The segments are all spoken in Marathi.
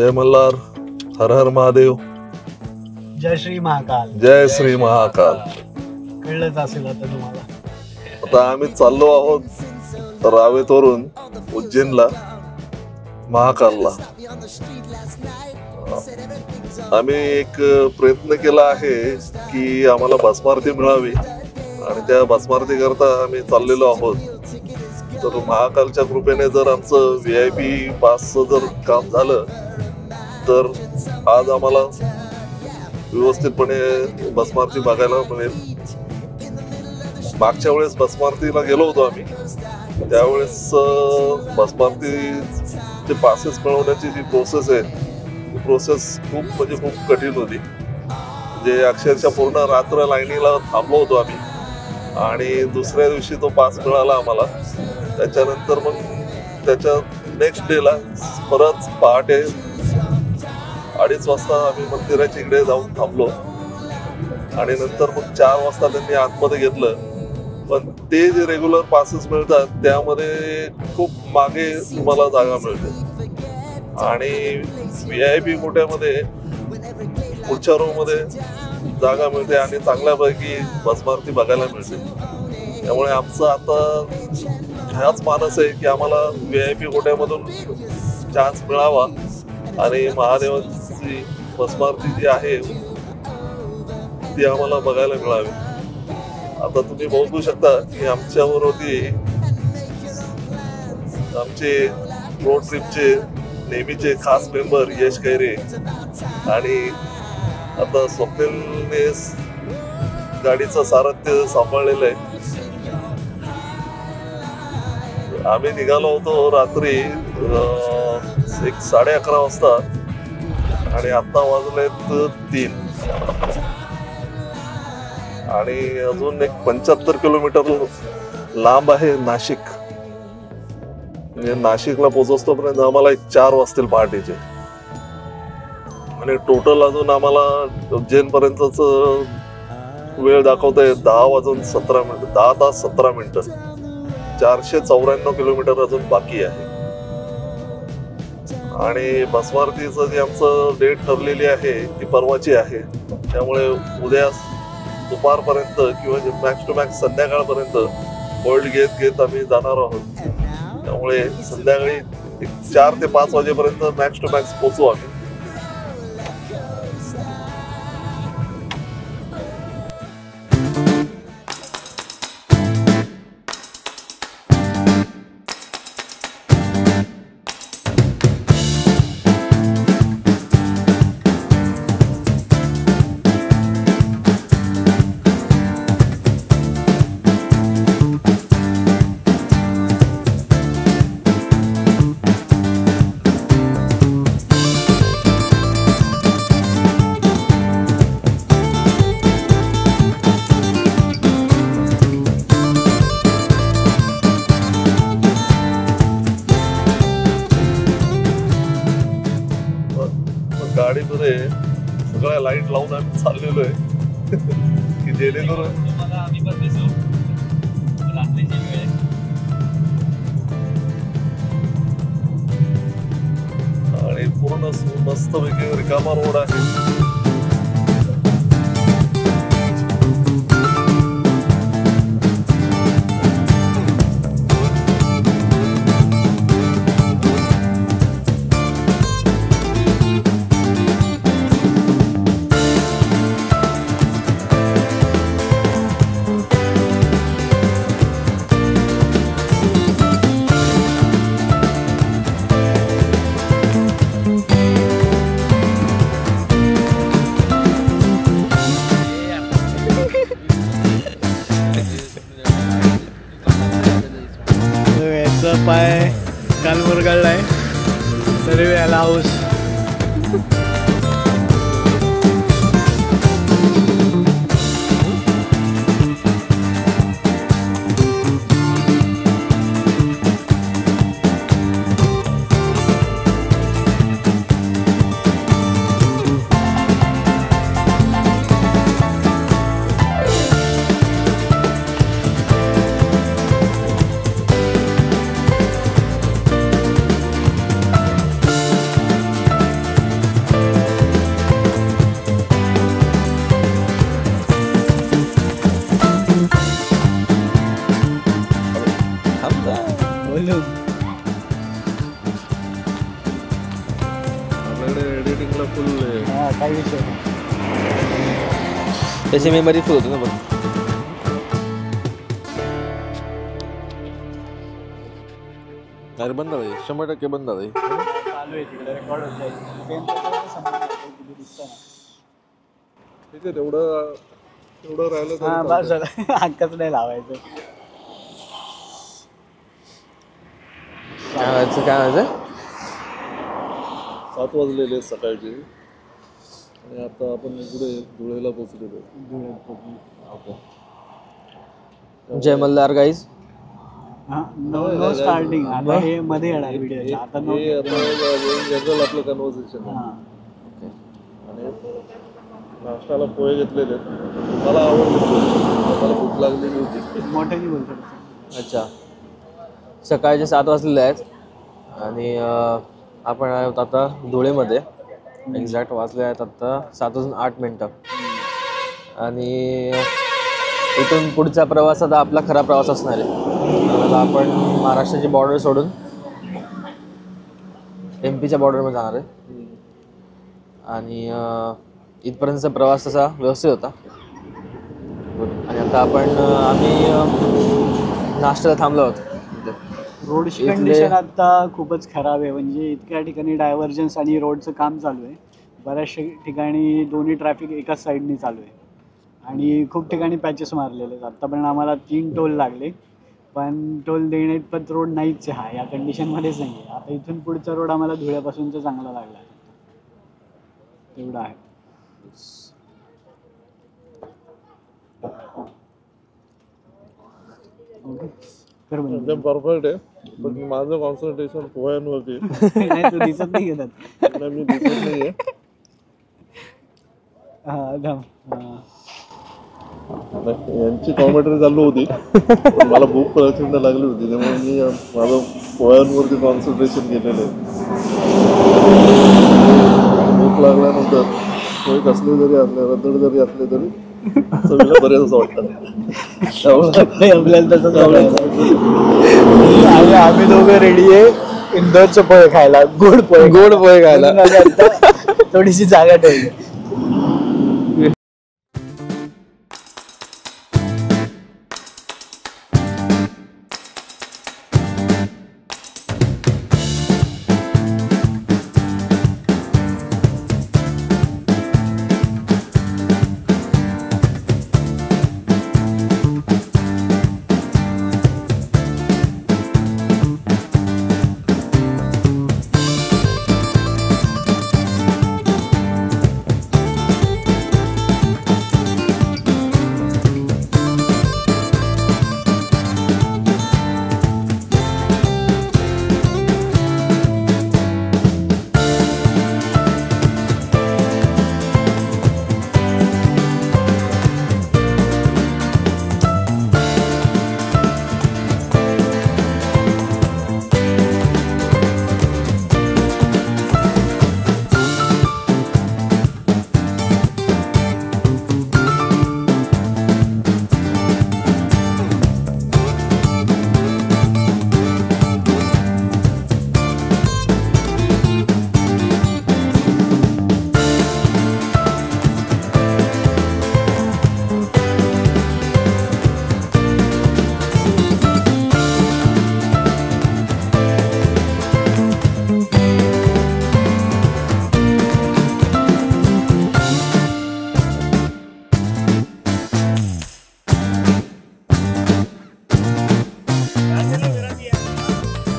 जय मल्हार. हर हर महादेव. जय श्री महाकाल. जय श्री महाकाल. कळलंच असेल आता तुम्हाला. आता आम्ही चाललो आहोत रावेतवरून उज्जैनला, महाकालला. आम्ही एक प्रयत्न केला आहे की आम्हाला भस्मारती मिळावी आणि त्या भस्मारती करता आम्ही चाललेलो आहोत. तर महाकालच्या कृपेने जर आमचं VIP पासचं जर काम झालं तर आज आम्हाला व्यवस्थितपणे भस्मारती बघायला मिळेल. मागच्या वेळेस भस्मारतीला गेलो होतो आम्ही, त्यावेळेस भस्मारतीचे पासेस मिळवण्याची जी प्रोसेस आहे ती प्रोसेस खूप कठीण होती. म्हणजे अक्षरशः पूर्ण रात्र लाईनीला थांबलो होतो आम्ही आणि दुसऱ्या दिवशी तो पास मिळाला आम्हाला. त्याच्यानंतर मग त्याच्या नेक्स्ट डेला परत पहाटे 2:30 वाजता आम्ही मंदिराच्या इकडे जाऊन थांबलो आणि नंतर मग 4 वाजता त्यांनी आतमध्ये घेतलं. पण ते जे रेग्युलर पासेस मिळतात त्यामध्ये खूप मागे तुम्हाला जागा मिळते आणि VIP कोट्यामध्ये पुढच्या रो मध्ये जागा मिळते आणि चांगल्यापैकी भस्मारती बघायला मिळते. त्यामुळे आमचं आता ह्याच मानस आहे की आम्हाला VIP कोट्यामधून चान्स मिळावा आणि महादेवाची भस्मारती जी आहे ती आम्हाला बघायला मिळावी. आता तुम्ही बघू शकता की आमच्यावरती आमचे रोड ट्रिपचे नेहमीचे खास मेंबर यश खैरे आणि आता स्वप्नीलने गाडीचं सारथ्य सांभाळलेलं आहे. आम्ही निघालो होतो रात्री 11:30 वाजता आणि आता वाजलेत 3 आणि अजून एक 75 किलोमीटर लांब आहे नाशिक. म्हणजे नाशिकला पोहोचतोपर्यंत आम्हाला 4 वाजतील पहाटेचे आणि टोटल अजून आम्हाला उज्जैन पर्यंतच वेळ दाखवतंय 10 तास 17 मिनिटं. 494 किलोमीटर अजून बाकी आहे आणि भस्मारतीचं जे आमचं डेट ठरलेली आहे ती परवाची आहे. त्यामुळे उद्या दुपारपर्यंत किंवा मॅक्स टू मॅक्स संध्याकाळपर्यंत होल्ड घेत आम्ही जाणार आहोत. त्यामुळे संध्याकाळी 4 ते 5 वाजेपर्यंत मॅक्स टू मॅक्स पोहोचू आम्ही. गाडीमध्ये सगळ्या लाईट लावून आम्ही चाललेलो आहे की जेणेकरून आणि पूर्ण मस्तपैकी रिकामा रोड आहे. पाय काल मुरगळलाय तरी याला हाऊस. त्याची मेमरी फुल होती ना बघ. अरे बंद झालं 100% बंद झालं. चालू आहे तिकडे रेकॉर्ड होत जाईल. ठीक आहे तेवढं राहिलं हा तरी बस चालतंय. झालं. हक्कच नाही लावायचं. काय व्हायचं 7 वाजलेले सकाळचे आणि आता आपण इकडे धुळेला पोहोचलेलो. ओके. जय मल्हार गाईज. नो स्टार्टिंग आता हे मध्ये येणार व्हिडिओ. आता नो जनरल आपलं कन्व्हर्सेशन आहे. आणि नाश्त्याला पोहे घेतलेले मला आवडले. मला भूक लागलेली होती. मोठ्याने बोलतो. अच्छा. सकाळचे 7 वाजलेले आहेत आणि आपण आहोत आता धुळेमध्ये. एक्झॅक्ट वाजले आहेत आता 7:08 आणि इथून पुढचा प्रवास आता आपला खरा प्रवास असणार आहे. आता आपण महाराष्ट्राची बॉर्डर सोडून MP बॉर्डरमध्ये जाणार आहे आणि इथपर्यंतचा प्रवास तसा व्यवस्थित होता. आणि आता आम्ही नाश्त्याला थांबलो आहोत. रोडची कंडिशन आता खूपच खराब आहे. म्हणजे इतक्या ठिकाणी डायव्हर्जन्स आणि रोडचं काम चालू आहे. बऱ्याचशा ठिकाणी दोन्ही ट्रॅफिक एकाच साईडनी चालू आहे आणि खूप ठिकाणी पॅचेस मारलेले आहेत. आत्तापर्यंत आम्हाला 3 टोल लागले पण टोल देण्यात पण रोड नाहीच हा या कंडिशनमध्येच नाही आहे. आता इथून पुढचा रोड आम्हाला धुळ्यापासूनचा चांगला लागला आहे. तेवढा आहे. ओके एकदम परफेक्ट आहे पण माझं कॉन्सन्ट्रेशन पोह्यांवरती. नाही तू दिसत नाही घेतात. मी दिसत नाहीये. यांची कॉमेंट्री चालू होती पण मला भूक प्रचंड लागली होती त्यामुळे मी माझं पोह्यांवरती कॉन्सन्ट्रेशन केलेलं आहे. भूक लागल्यानंतर पोहे कसले जरी असले रद्दड जरी असले तरी चवीला बरेच असं वाटतं. आपल्याला तसं आम्ही दोघं रेडी आहे इंदोरचे पोहे खायला. गोड पोहे खायला थोडीशी जागा ठेवली.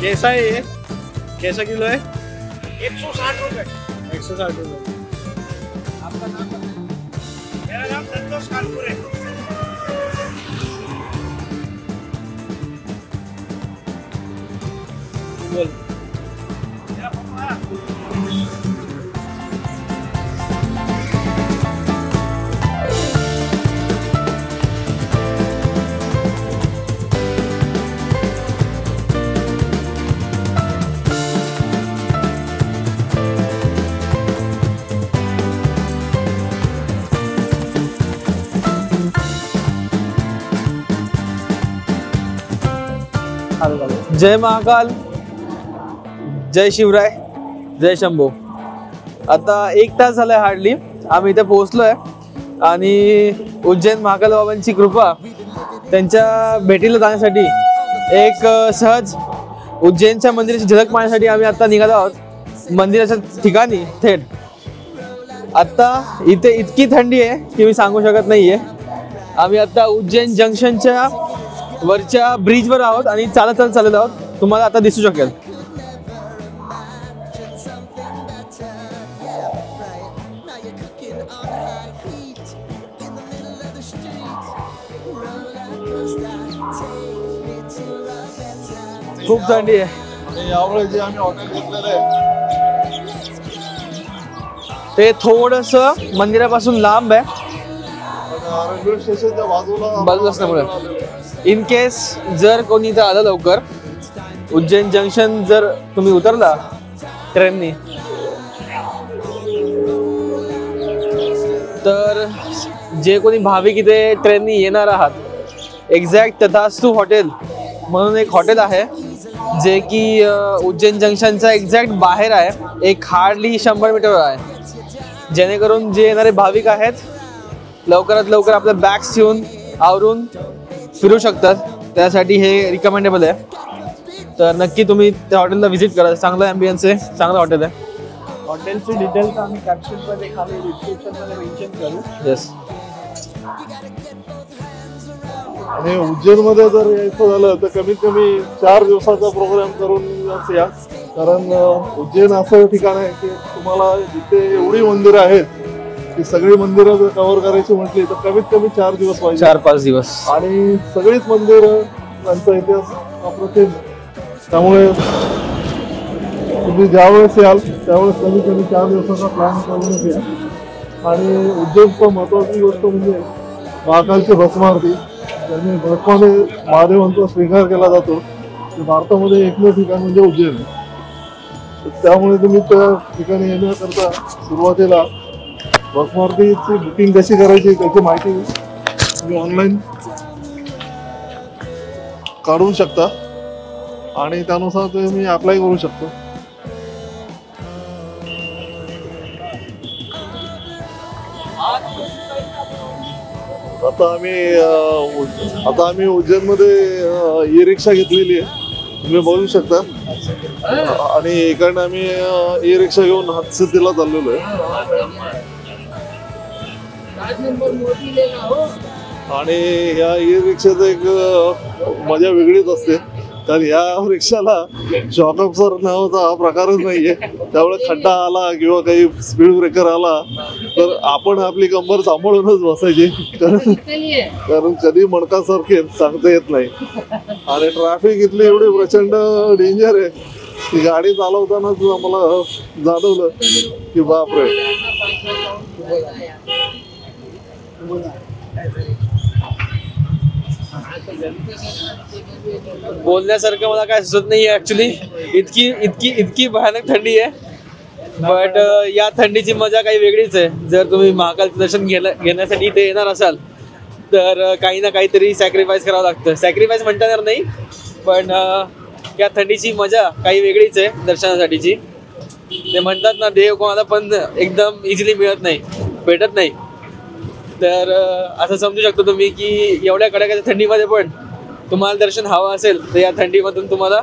कैसा है ये? कैसा किलो है? 160 रुपए। 160 रुपए। आपका नाम बताइए। मेरा नाम संतोष कानपुर है। बोल। मेरा पापा। जय महाकाल, जय शिवराय, जय शंभो. आता 1 तास झालाय हार्डली आम्ही इथे पोहोचलोय आणि उज्जैन महाकाल बाबांची कृपा त्यांच्या भेटीला जाण्यासाठी एक सहज उज्जैनच्या मंदिराची झलक पाहण्यासाठी आम्ही आता निघालो आहोत मंदिराच्या ठिकाणी थेट. आता इथे इतकी थंडी आहे की मी सांगू शकत नाहीये. आम्ही आता उज्जैन जंक्शनच्या वरच्या ब्रिजवर आहोत आणि चालत चाललेलो आहोत. तुम्हाला आता दिसू शकेल. खूप थंडी आहे. आणि यावेळेस जे आम्ही हॉटेल घेतलेलं आहे ते थोडस मंदिरापासून लांब आहे. रेल्वे स्टेशनच्या बाजूला असल्यामुळे इन केस जर कोणी इथं आलं लवकर उज्जैन जंक्शन जर तुम्ही उतरला ट्रेननी तर जे कोणी भाविक इथे ट्रेननी येणार आहात एक्झॅक्ट तथास्तू हॉटेल म्हणून एक हॉटेल आहे जे की उज्जैन जंक्शनच्या एक्झॅक्ट बाहेर आहे. एक हार्डली 100 मीटरवर आहे जेणेकरून जे येणारे भाविक आहेत लवकरात लवकर आपल्या बॅग्स ठेवून आवरून फिरू शकतात. त्यासाठी हे रिकमेंडेबल आहे. तर नक्की तुम्ही त्या हॉटेलला व्हिजिट करा. चांगलं ॲम्बियन्स आहे, चांगलं हॉटेल आहे. हॉटेलचे डिटेल्स आम्ही कॅप्शनमध्ये खाली डिस्क्रिप्शनमध्ये मेन्शन करू. येस. आणि उज्जैनमध्ये जर यायचं झालं तर कमीत कमी 4 दिवसाचा प्रोग्राम करून या. कारण उज्जैन असं ठिकाण आहे की तुम्हाला जिथे एवढी मंदिरं आहेत ती सगळी मंदिरं जर कव्हर करायची म्हटली तर कमीत कमी 4 दिवस पाहिजे. 4-5 दिवस. आणि सगळीच मंदिरं त्यांचा इतिहास अप्रतिम. त्यामुळे तुम्ही ज्यावेळेस याल त्यावेळेस कमीत कमी 4 दिवसाचा प्लॅन करूनच या. आणि उज्जैनचं महत्त्वाची गोष्ट म्हणजे महाकालची भस्म आरती. ज्यांनी भस्माने महादेवांचा स्वीकार केला जातो ते भारतामध्ये एकमेव ठिकाण म्हणजे उज्जैन. त्यामुळे तुम्ही त्या ठिकाणी येण्याकरता सुरुवातीला भस्म आरतीची बुकिंग कशी करायची त्याची माहिती तुम्ही ऑनलाईन काढू शकता आणि त्यानुसार तुम्ही अप्लाय करू शकता. आता आम्ही उज्जैनमध्ये ई रिक्षा घेतलेली आहे तुम्ही बघू शकता. आणि इकडनं आम्ही ई रिक्षा घेऊन हातसिद्धीला चाललेलो आहे. आणि ह्या ई रिक्षाचं एक मजा वेगळीच असते. कारण या रिक्षाला शॉक अब्सॉर्बर नावाचा हा प्रकारच नाहीये. त्यामुळे खड्डा आला किंवा काही स्पीड ब्रेकर आला तर आपण आपली कंबर सांभाळूनच बसायची. कारण कधी मणका सरकेल सांगता येत नाही. आणि ट्रॅफिक इथली एवढी प्रचंड डेंजर आहे की गाडी चालवतानाच आम्हाला जाणवलं की बापरे. बोलण्यासारखं मला काय सुचत नाही आहे ऍक्च्युली. इतकी भयानक थंडी आहे. बट या थंडीची मजा काही वेगळीच आहे. जर तुम्ही महाकालचं दर्शन घेण्यासाठी इथे येणार असाल तर काही ना काहीतरी सॅक्रिफाईस करावं लागतं. सॅक्रिफाईस म्हणता येणार नाही पण या थंडीची मजा काही वेगळीच आहे दर्शनासाठीची. ते म्हणतात ना देव कोणाला पण एकदम इझिली भेटत नाही. तर असं समजू शकतो तुम्ही की एवढ्या कडाक्याच्या थंडीमध्ये पण तुम्हाला दर्शन हवं असेल तर या थंडीमधून तुम्हाला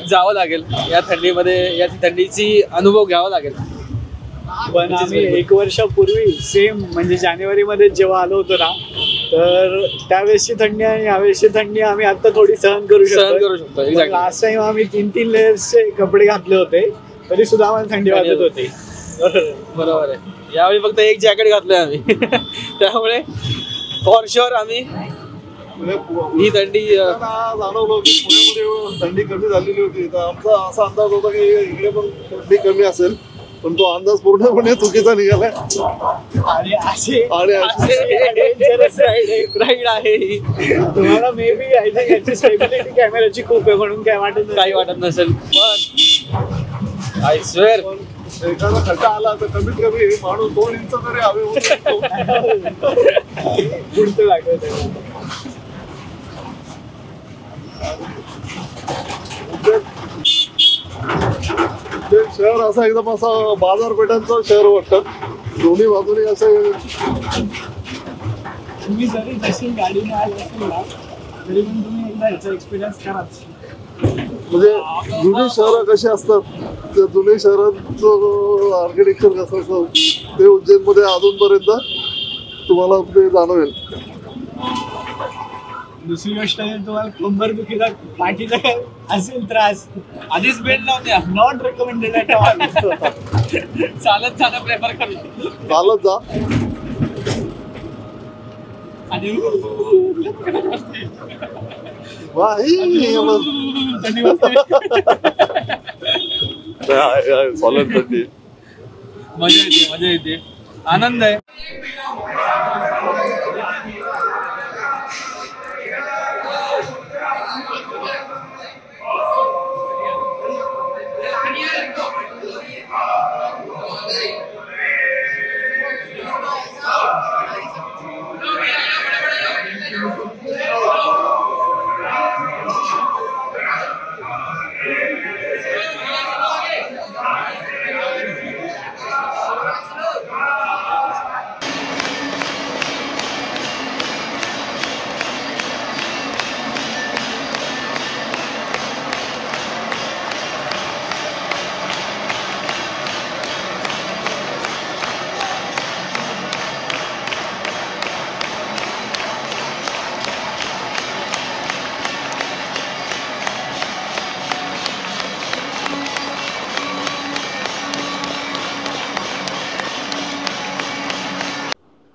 जावं लागेल. या थंडीची अनुभव घ्यावा लागेल. पण आम्ही 1 वर्षापूर्वी सेम म्हणजे जानेवारीमध्ये जेव्हा आलो होतो ना तर त्यावेळेसची थंडी आणि यावेळेसची थंडी आम्ही आता थोडी सहन करू शकतो. लास्ट टाइम आम्ही 3 लेयर्सचे कपडे घातले होते तरी सुद्धा आम्हाला थंडी वाजत होती. बरोबर आहे. यावेळी फक्त एक जॅकेट घातलंय आम्ही. त्यामुळे फॉर शुअर आम्ही ही थंडी जाणवलं की पुण्यामध्ये थंडी कमी झालेली होती. तर आमचा असा अंदाज होता की इकडे पण थंडी कमी असेल पण तो अंदाज पूर्णपणे चुकीचा निघालाय. राईड आहे तुम्हाला मे बी आय थिंक याची स्टेबिलिटी कॅमेराची खूप आहे म्हणून काय वाटत नसेल. पण आय स्वेअर एखादा खड्डा आला तर कमीत कमी माणूस 2 इंच तरी हवे पुढचं लागतं. शहर असं एकदम असं बाजारपेठांचं शहर वाटतं. दोन्ही बाजूने असं तुम्ही जरी जशी गाडीने आले असेल ना तरी पण तुम्ही एकदा ह्याचा एक्सपिरियन्स कराच. म्हणजे जुने शहरं कसे असतात, त्या जुने शहरांचं आर्किटेक्चर कसं असतं ते उज्जैनमध्ये अजूनपर्यंत तुम्हाला ते जाणवेल. दुसरी गोष्ट आहे, तुम्हाला कंबर दुखीचा पाठीचा काय असेल त्रास आधीच बेड लावून द्या. Not recommended at all. चालत जाणं प्रेफर करू. चालत जा. आणि सॉलिड थंडी. मजा येते आनंद आहे.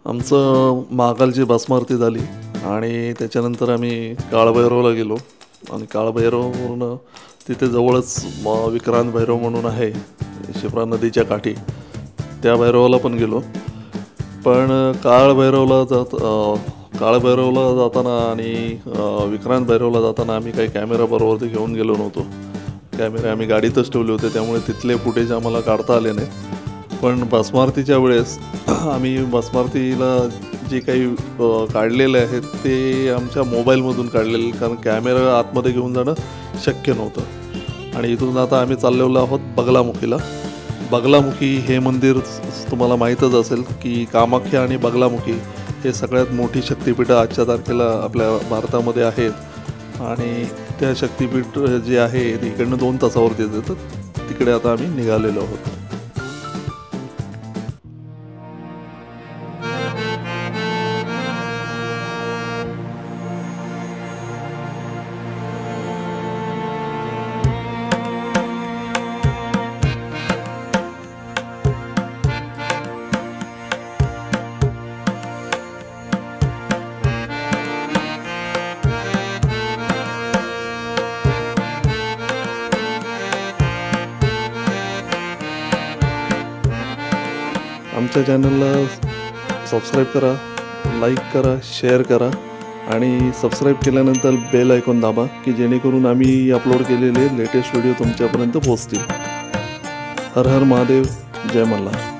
आमचं महाकालची भस्मारती झाली आणि त्याच्यानंतर आम्ही काळभैरवला गेलो आणि काळभैरववरून तिथे जवळच विक्रांत भैरव म्हणून आहे शिप्रा नदीच्या काठी, त्या भैरवाला पण गेलो. पण काळभैरवला जाताना आणि विक्रांत भैरवला जाताना आम्ही काही कॅमेरा बरोबर घेऊन गेलो नव्हतो. कॅमेरे आम्ही गाडीतच ठेवले होते, त्यामुळे तिथले फुटेज आम्हाला काढता आले नाही. पण भस्मारतीच्या वेळेस आम्ही भस्मारतीला जे काही काढलेले आहेत ते आमच्या मोबाईलमधून काढलेले, कारण कॅमेरा आतमध्ये घेऊन जाणं शक्य नव्हतं. आणि इथून आता आम्ही चाललेलो आहोत बगलामुखीला. बगलामुखी हे मंदिर तुम्हाला माहीतच असेल की कामाख्या आणि बगलामुखी हे सगळ्यात मोठी शक्तिपीठं आजच्या तारखेला आपल्या भारतामध्ये आहेत. आणि त्या शक्तिपीठ जे आहे इकडनं 2 तासावरती येतं. तिकडे आता आम्ही निघालेलो आहोत. आमच्या चॅनलला सबस्क्राईब करा, लाईक करा, शेअर करा आणि सबस्क्राईब केल्यानंतर बेल आयकॉन दाबा की जेणेकरून आम्ही अपलोड केलेले लेटेस्ट व्हिडिओ तुमच्यापर्यंत पोहोचतील. हर हर महादेव, जय मल्हार.